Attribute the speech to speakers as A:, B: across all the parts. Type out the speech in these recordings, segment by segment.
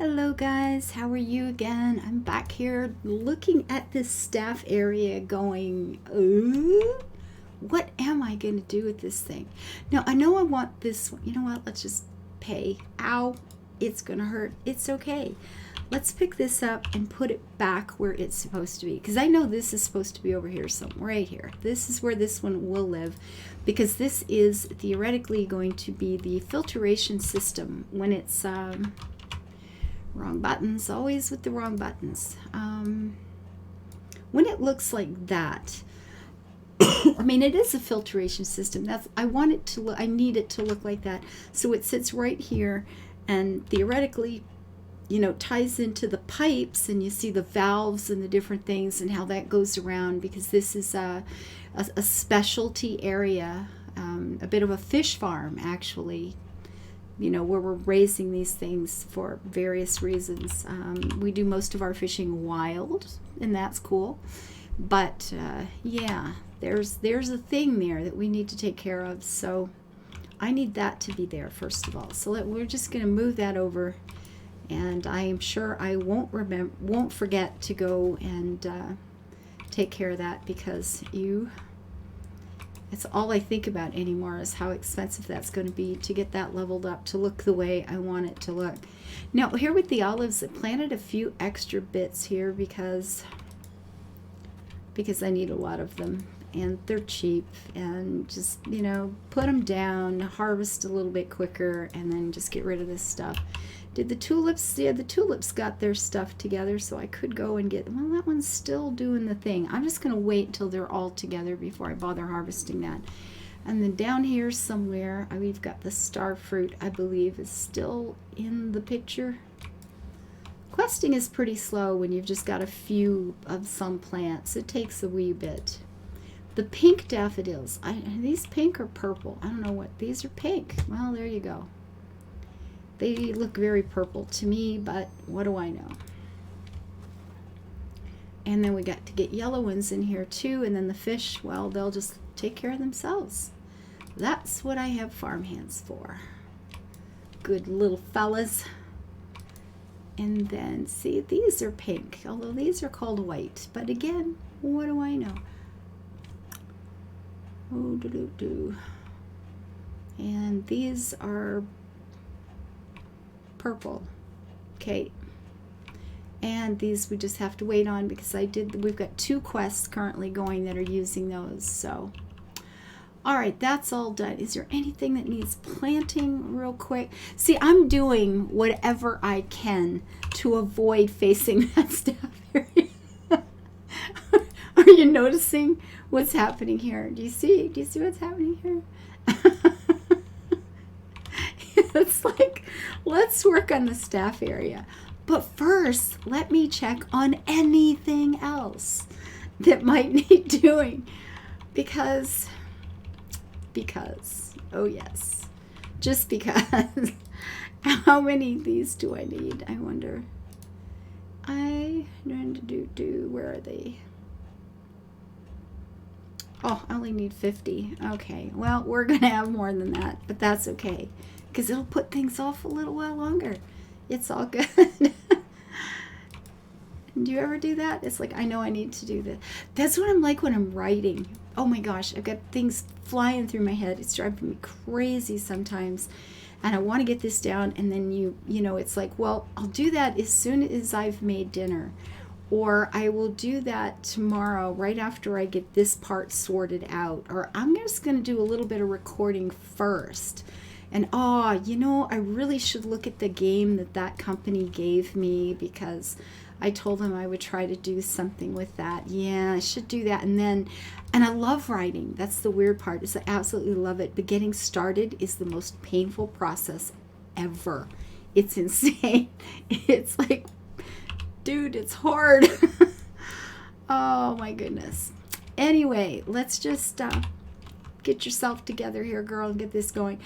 A: Hello guys, how are you again? I'm back here looking at this staff area going, ooh, what am I going to do with this thing? Now, I know I want this one. You know what? Let's just pay. Ow, it's going to hurt. It's okay. Let's pick this up and put it back where it's supposed to be. Because I know this is supposed to be over here somewhere, right here. This is where this one will live. Because this is theoretically going to be the filtration system when it's... wrong buttons, always with the wrong buttons. When it looks like that, I mean, it is a filtration system. I want it to look, I need it to look like that. So it sits right here and theoretically, you know, ties into the pipes, and you see the valves and the different things and how that goes around, because this is a specialty area, a bit of a fish farm actually, you know, where we're raising these things for various reasons. We do most of our fishing wild, and that's cool. But yeah, there's a thing there that we need to take care of. So I need that to be there first of all. So we're just going to move that over, and I am sure I won't forget to go and take care of that, because it's all I think about anymore is how expensive that's going to be to get that leveled up to look the way I want it to look. Now, here with the olives, I planted a few extra bits here because I need a lot of them, and they're cheap, and just, you know, put them down, harvest a little bit quicker, and then just get rid of this stuff. Did the tulips? Yeah, the tulips got their stuff together, so I could go and get, well, that one's still doing the thing. I'm just going to wait until they're all together before I bother harvesting that. And then down here somewhere, we've got the star fruit, I believe, is still in the picture. Questing is pretty slow when you've just got a few of some plants. It takes a wee bit. The pink daffodils, these pink or purple? I don't know what, these are pink. Well, there you go. They look very purple to me, but what do I know? And then we got to get yellow ones in here too, and then the fish, well, they'll just take care of themselves. That's what I have farm hands for. Good little fellas. And then, see, these are pink, although these are called white. But again, what do I know? Oh, do-do-do. And these are purple. Okay, and these we just have to wait on, because we've got 2 quests currently going that are using those. So all right, that's all done. Is there anything that needs planting real quick? See, I'm doing whatever I can to avoid facing that stuff area. Are you noticing what's happening here? Do you see what's happening here? It's like, let's work on the staff area. But first, let me check on anything else that might need doing. Because, oh yes, just because. How many of these do I need? I wonder. Where are they? Oh, I only need 50. Okay, well, we're going to have more than that, but that's okay, because it'll put things off a little while longer. It's all good. Do you ever do that? It's like, I know I need to do this. That's what I'm like when I'm writing. Oh my gosh, I've got things flying through my head. It's driving me crazy sometimes. And I want to get this down, and then you know, it's like, well, I'll do that as soon as I've made dinner. Or I will do that tomorrow right after I get this part sorted out. Or I'm just going to do a little bit of recording first. And you know, I really should look at the game that company gave me, because I told them I would try to do something with that. Yeah, I should do that. And I love writing. That's the weird part, is I absolutely love it. But getting started is the most painful process ever. It's insane. It's like, dude, it's hard. Oh my goodness. Anyway, let's just get yourself together here, girl, and get this going.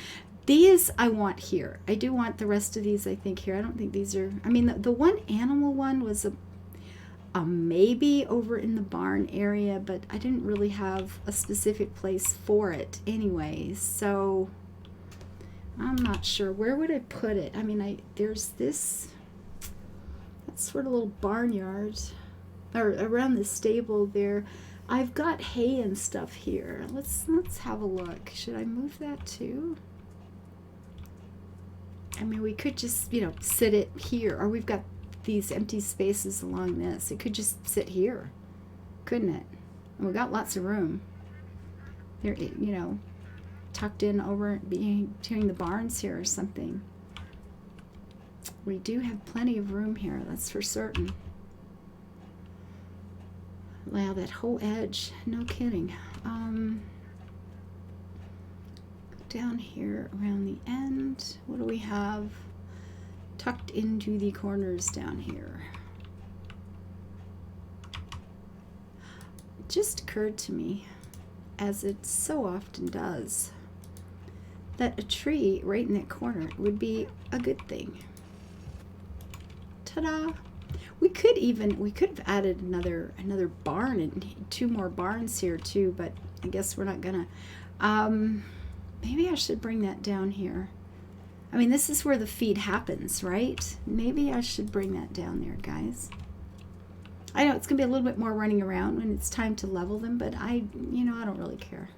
A: These I want here. I do want the rest of these, I think, here. I don't think these are, I mean, the one animal one was a maybe over in the barn area, but I didn't really have a specific place for it anyway. So I'm not sure. Where would I put it? I mean, there's this. sort of little barnyard, or around the stable there. I've got hay and stuff here. Let's have a look. Should I move that too? I mean, we could just, you know, sit it here, or we've got these empty spaces along this. It could just sit here, couldn't it? And we got lots of room. There, you know, tucked in over between the barns here or something. We do have plenty of room here, that's for certain. Wow, that whole edge, no kidding. Down here around the end, what do we have tucked into the corners down here? It just occurred to me, as it so often does, that a tree right in that corner would be a good thing. Ta-da! We could have added another barn and 2 more barns here too, but I guess we're not gonna. Maybe I should bring that down here. I mean, this is where the feed happens, right? Maybe I should bring that down there, guys. I know it's gonna be a little bit more running around when it's time to level them, but I don't really care.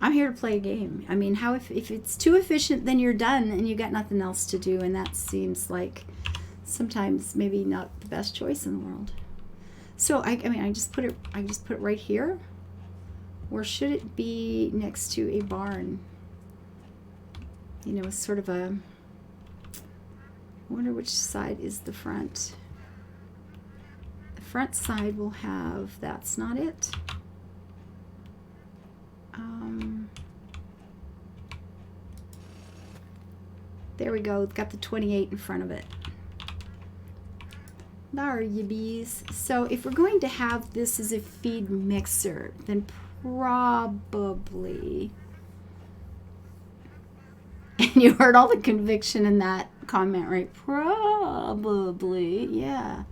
A: I'm here to play a game. I mean, if it's too efficient, then you're done and you got nothing else to do, and that seems like sometimes maybe not the best choice in the world. So I mean, I just put it right here, or should it be next to a barn? You know, sort of a. I wonder which side is the front. The front side will have. That's not it. There we go. It's got the 28 in front of it. There you bees. So if we're going to have this as a feed mixer, then probably, and you heard all the conviction in that comment, right? Probably, yeah.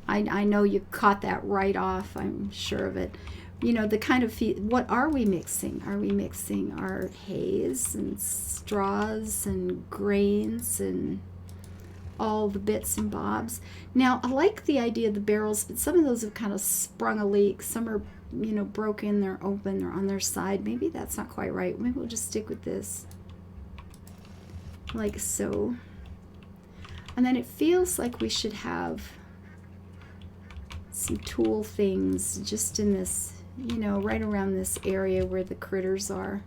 A: I know you caught that right off. I'm sure of it. You know, the kind of feed, what are we mixing? Are we mixing our hays and straws and grains and all the bits and bobs? Now, I like the idea of the barrels, but some of those have kind of sprung a leak. Some are, you know, broken, they're open, they're on their side. Maybe that's not quite right. Maybe we'll just stick with this. Like so. And then it feels like we should have some tool things just in this, you know, right around this area where the critters are.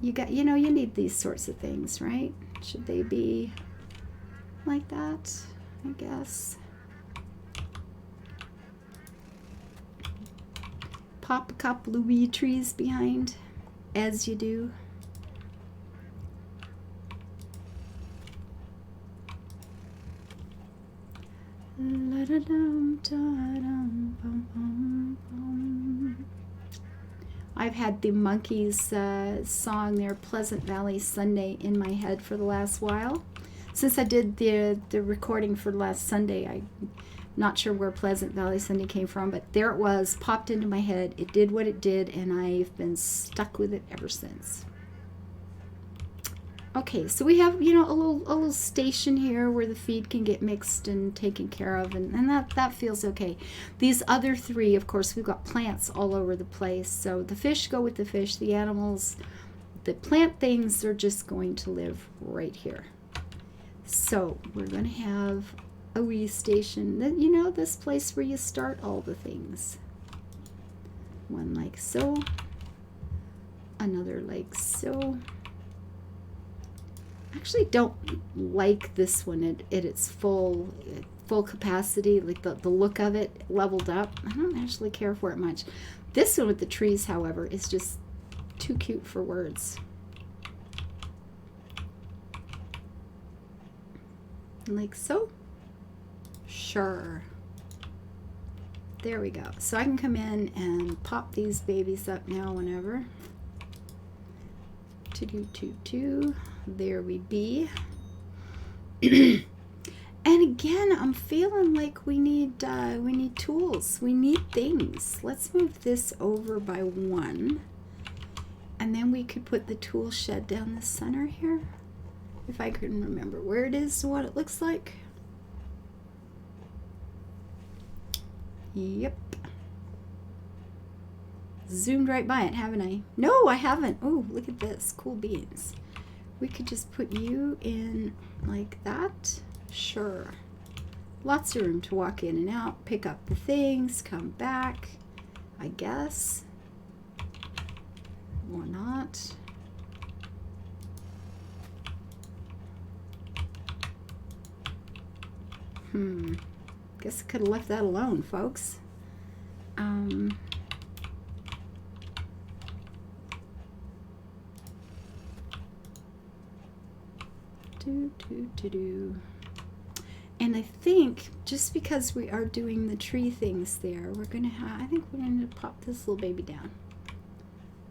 A: You need these sorts of things, right? Should they be like that? I guess. Pop a couple of wee trees behind, as you do. I've had the Monkees song there, Pleasant Valley Sunday, in my head for the last while. Since I did the recording for last Sunday, I'm not sure where Pleasant Valley Sunday came from, but there it was, popped into my head. It did what it did, and I've been stuck with it ever since. Okay, so we have, you know, a little station here where the feed can get mixed and taken care of, and that feels okay. These other 3, of course, we've got plants all over the place. So the fish go with the fish, the animals, the plant things are just going to live right here. So we're going to have a wee station, that, you know, this place where you start all the things. One like so, another like so. Actually don't like this one at its full capacity, like the look of it leveled up. I don't actually care for it much. This one with the trees, however, is just too cute for words. Like so. Sure. There we go. So I can come in and pop these babies up now whenever. There we be. And again, I'm feeling like we need tools. We need things. Let's move this over by 1, and then we could put the tool shed down the center here. if I can remember where it is and what it looks like. Yep. Zoomed right by it, haven't I? No, I haven't. Oh, look at this. Cool beans. We could just put you in like that. Sure. Lots of room to walk in and out, pick up the things, come back, I guess. Or not. Guess I could have left that alone, folks. And I think just because we are doing the tree things there, we're gonna have, I think we're gonna pop this little baby down.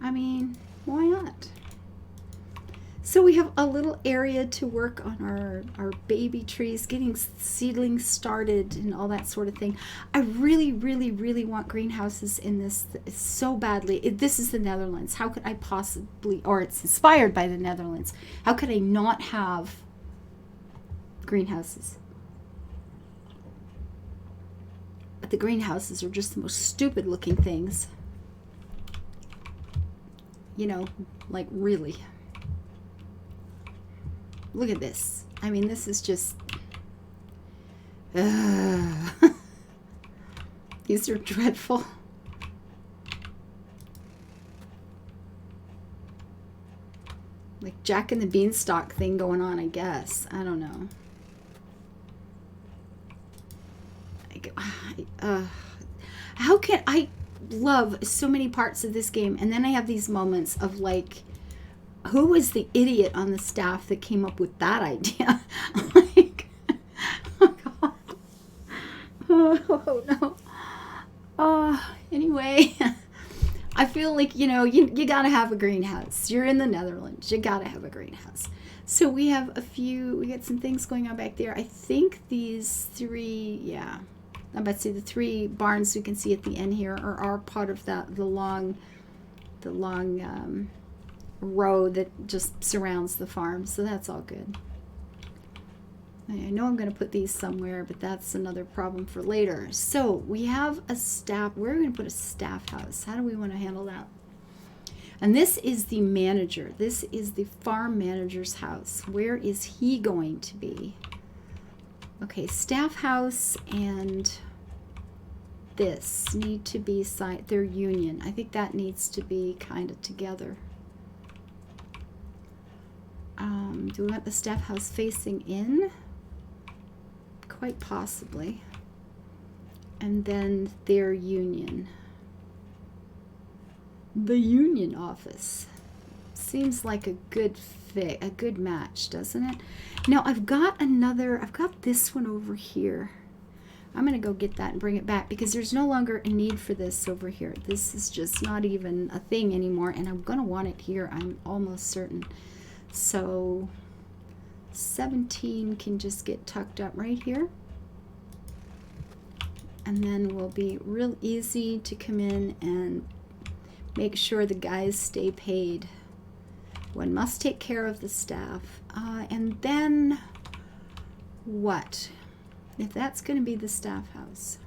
A: I mean, why not? So we have a little area to work on our baby trees, getting seedlings started and all that sort of thing. I really, really, really want greenhouses in this so badly. This is the Netherlands. How could I possibly, or it's inspired by the Netherlands. How could I not have greenhouses? But the greenhouses are just the most stupid looking things. You know, like really. Look at this. I mean, this is just... These are dreadful. Like Jack and the Beanstalk thing going on, I guess. I don't know. How can I love so many parts of this game, and then I have these moments of like, who was the idiot on the staff that came up with that idea? Like, oh God. Oh no. Anyway, I feel like, you know, you gotta have a greenhouse. You're in the Netherlands. You gotta have a greenhouse. So we have we got some things going on back there. I think these three, yeah. I'm about to say the three barns you can see at the end here are part of that, the long row that just surrounds the farm. So that's all good. I know I'm going to put these somewhere, but that's another problem for later. So we have a staff. Where are we going to put a staff house? How do we want to handle that? And this is the manager. This is the farm manager's house. Where is he going to be? Okay, staff house and this need to be their union. I think that needs to be kind of together. Do we want the staff house facing in? Quite possibly. And then their union. The union office. Seems like a good fit, a good match, doesn't it? Now I've got this one over here. I'm going to go get that and bring it back because there's no longer a need for this over here. This is just not even a thing anymore, and I'm going to want it here, I'm almost certain. So 17 can just get tucked up right here. And then will be real easy to come in and make sure the guys stay paid. One must take care of the staff. And then what? If that's going to be the staff house,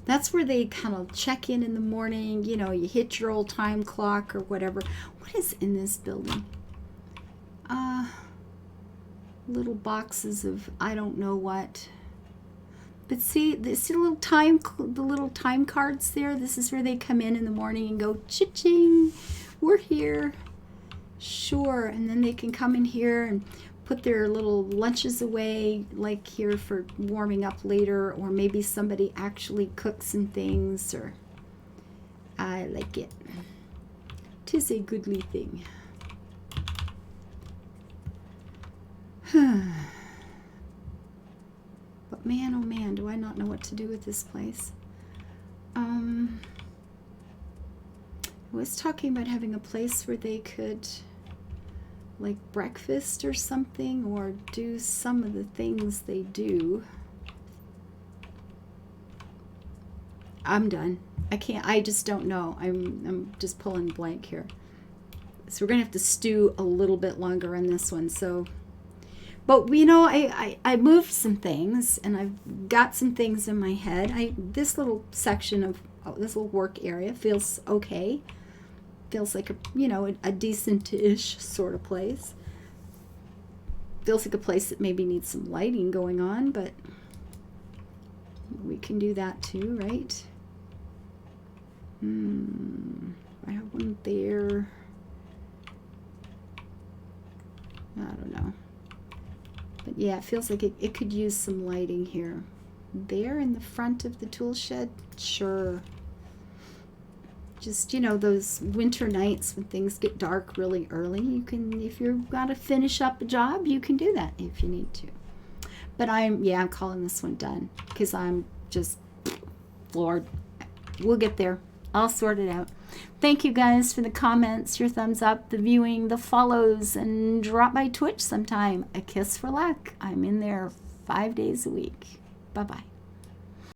A: that's where they kind of check in the morning. You know, you hit your old time clock or whatever. What is in this building? Little boxes of I don't know what. But see the little time cards there. This is where they come in the morning and go cha-ching. We're here. Sure, and then they can come in here and put their little lunches away, like here for warming up later, or maybe somebody actually cooks some things, or I like it. 'Tis a goodly thing. But man, oh man, do I not know what to do with this place. I was talking about having a place where they could like breakfast or something, or do some of the things they do. I'm done. I just don't know. I'm just pulling blank here. So we're gonna have to stew a little bit longer on this one. So But you know, I moved some things, and I've got some things in my head. This little section of this little work area feels okay. Feels like a decent-ish sort of place. Feels like a place that maybe needs some lighting going on, but we can do that too, right? I have one there. I don't know. But yeah, it feels like it could use some lighting here. There in the front of the tool shed, sure. Just, those winter nights when things get dark really early, you can, if you've got to finish up a job, you can do that if you need to. But I'm calling this one done because I'm just floored. We'll get there. I'll sort it out. Thank you guys for the comments, your thumbs up, the viewing, the follows, and drop by Twitch sometime. A kiss for luck. I'm in there 5 days a week. Bye-bye.